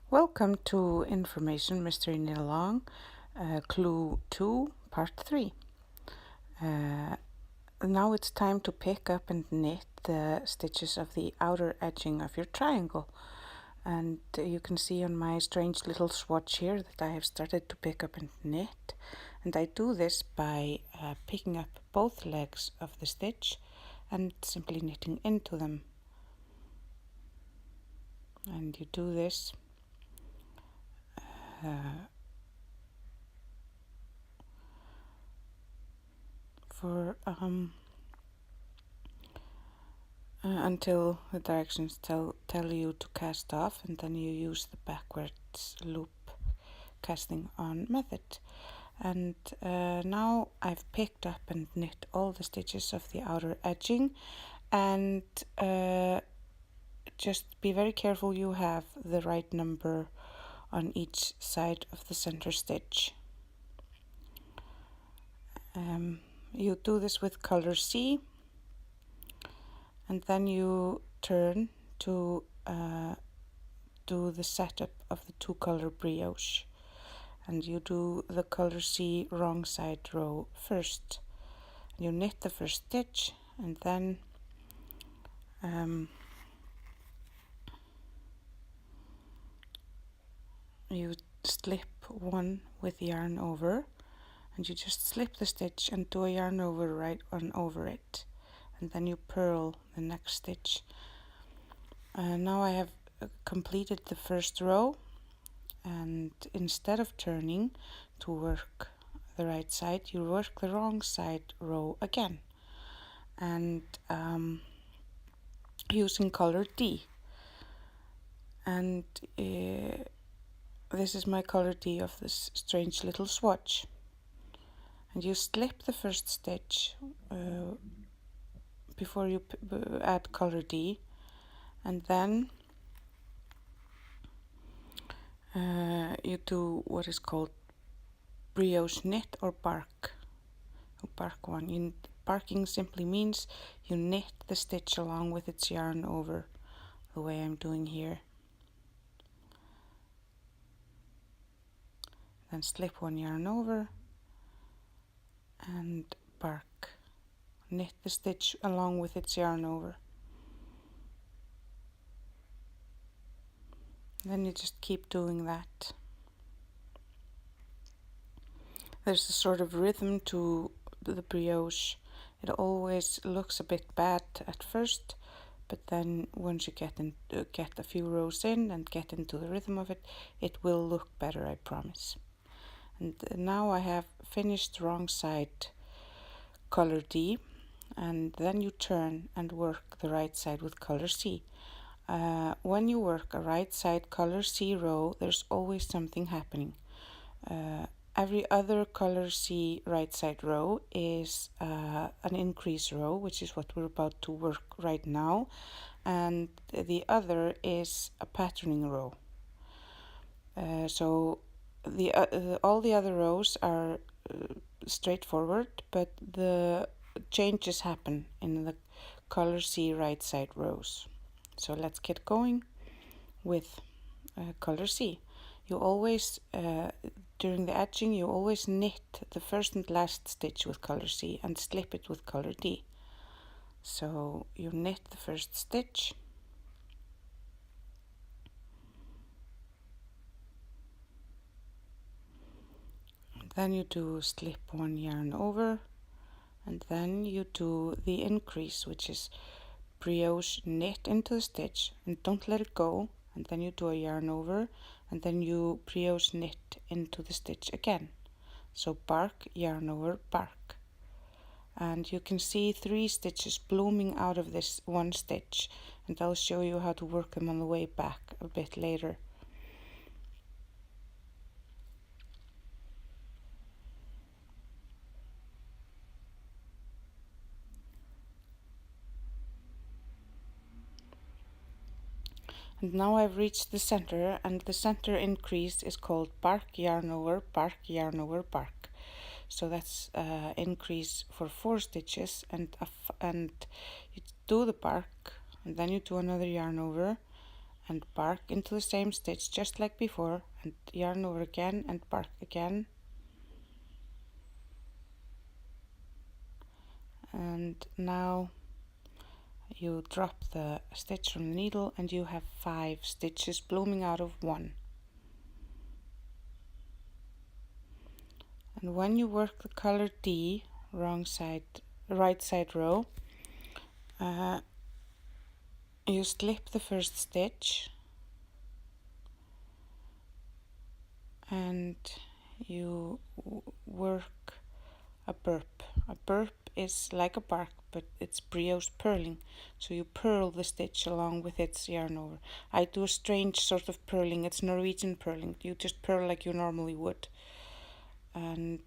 Welcome to Information Mystery Knit Along, Clue 2, Part 3. Now it's time to pick up and knit the stitches of the outer edging of your triangle. And you can see on my strange little swatch here that I have started to pick up and knit. And I do this by picking up both legs of the stitch and simply knitting into them. And you do this for until the directions tell you to cast off, and then you use the backwards loop casting on method. And now I've picked up and knit all the stitches of the outer edging, and just be very careful you have the right number on each side of the center stitch. You do this with color C, and then you turn to do the setup of the two color brioche, and you do the color C wrong side row first. You knit the first stitch, and then you slip one with yarn over, and you just slip the stitch and do a yarn over right on over it, and then you purl the next stitch. Now I have completed the first row, and instead of turning to work the right side, you work the wrong side row again, and using color D. And this is my color D of this strange little swatch. And you slip the first stitch before you add color D, and then you do what is called brioche knit or bark. Bark one. Barking simply means you knit the stitch along with its yarn over, the way I'm doing here. Then slip one yarn over and bark. Knit the stitch along with its yarn over. Then you just keep doing that. There's a sort of rhythm to the brioche. It always looks a bit bad at first, but then once you get a few rows in and get into the rhythm of it, it will look better, I promise. And now I have finished wrong side color D, and then you turn and work the right side with color C. When you work a right side color C row, there's always something happening. Every other color C right side row is an increase row, which is what we're about to work right now, and the other is a patterning row. So all the other rows are straightforward, but the changes happen in the color C right side rows. So let's get going with color C. You always, during the edging, you always knit the first and last stitch with color C and slip it with color D. So you knit the first stitch, and then you do slip one yarn over, and then you do the increase, which is brioche knit into the stitch and don't let it go, and then you do a yarn over, and then you brioche knit into the stitch again. So bark, yarn over, bark. And you can see 3 stitches blooming out of this one stitch, and I'll show you how to work them on the way back a bit later. And now I've reached the center, and the center increase is called bark, yarn over, bark, yarn over, bark. So that's increase for 4 stitches, and you do the bark, and then you do another yarn over, and bark into the same stitch just like before, and yarn over again and bark again. And now you drop the stitch from the needle and you have 5 stitches blooming out of 1. And when you work the color D, right side row, you slip the first stitch and you work a burp. A burp is like a bark, but it's brioche purling, so you purl the stitch along with its yarn over. I do a strange sort of purling. It's Norwegian purling. You just purl like you normally would. And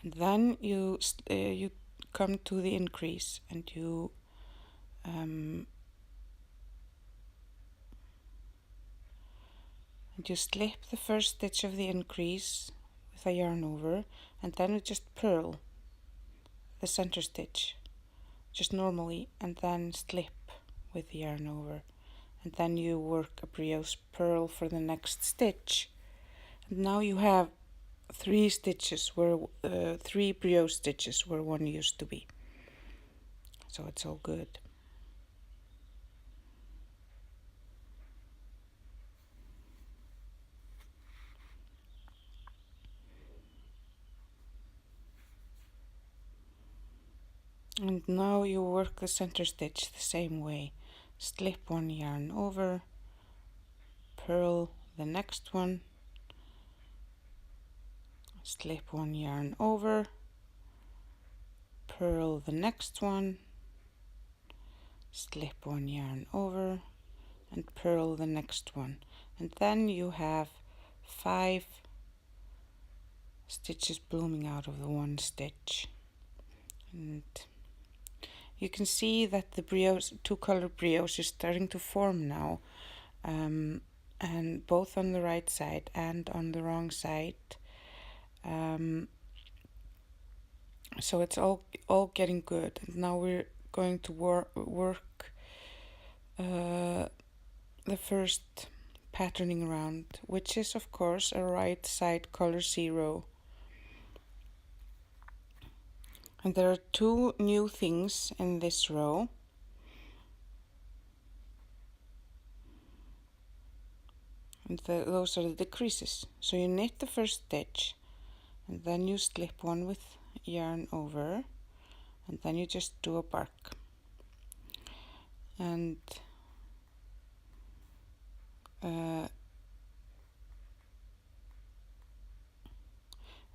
then you come to the increase and you slip the first stitch of the increase with a yarn over, and then you just purl the center stitch just normally, and then slip with the yarn over, and then you work a brioche purl for the next stitch. And now you have 3 stitches where 3 brioche stitches where 1 used to be, so it's all good. And now you work the center stitch the same way. Slip 1 yarn over, purl the next one, slip 1 yarn over, purl the next one, slip 1 yarn over, and purl the next one. And then you have 5 stitches blooming out of the 1 stitch. And you can see that the brioche, 2-color brioche, is starting to form now, and both on the right side and on the wrong side. So it's all getting good. And now we're going to work the first patterning round, which is of course a right side color 0. And there are 2 new things in this row. And those are the decreases. So you knit the first stitch, and then you slip 1 with yarn over, and then you just do a bark. And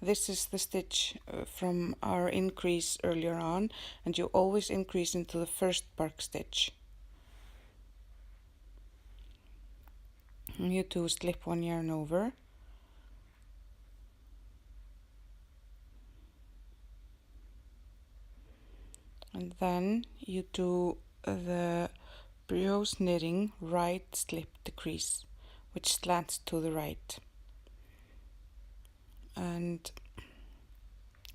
this is the stitch from our increase earlier on, and you always increase into the first bark stitch. And you do slip 1 yarn over, and then you do the brioche knitting right slip decrease, which slants to the right. And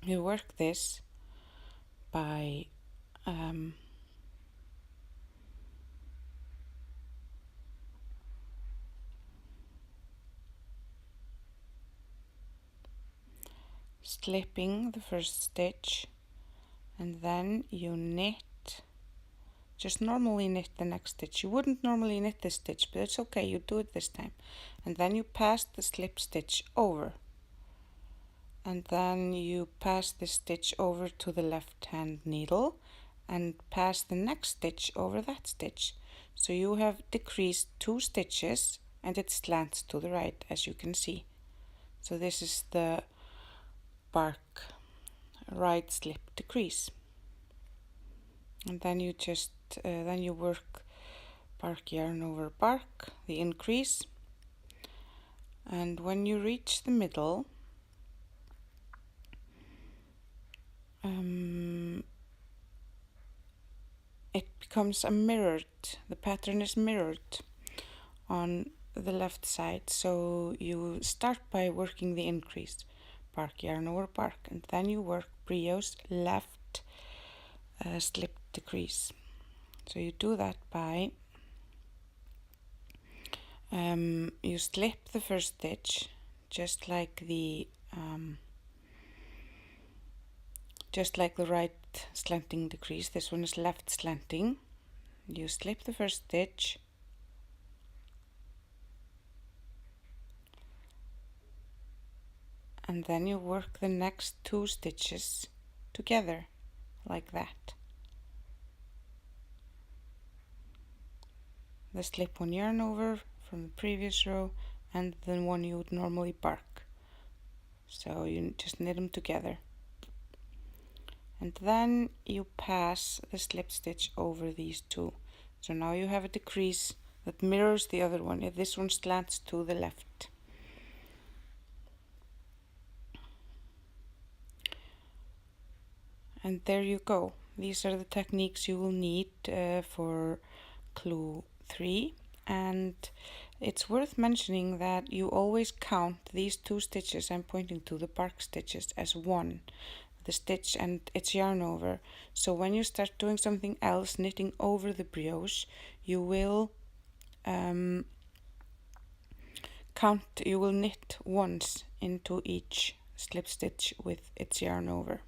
you work this by slipping the first stitch, and then you knit, just normally knit the next stitch. You wouldn't normally knit this stitch, but it's okay, you do it this time. And then you pass the slip stitch over, and then you pass the stitch over to the left hand needle and pass the next stitch over that stitch. So you have decreased 2 stitches and it slants to the right, as you can see. So this is the bark right slip decrease. And then you just then you work bark yarn over bark, the increase, and when you reach the middle, it becomes the pattern is mirrored on the left side. So you start by working the increase, bark yarn over bark, and then you work brioche left slip decrease. So you do that by you slip the first stitch just like the right slanting decrease. This one is left slanting. You slip the first stitch and then you work the next 2 stitches together like that. The slip 1 yarn over from the previous row and the one you would normally bark. So you just knit them together. And then you pass the slip stitch over these 2. So now you have a decrease that mirrors the other one. If this one slants to the left. And there you go. These are the techniques you will need for clue 3. And it's worth mentioning that you always count these 2 stitches, I'm pointing to the bark stitches, as one. The stitch and its yarn over. So when you start doing something else, knitting over the brioche, you will you will knit once into each slip stitch with its yarn over.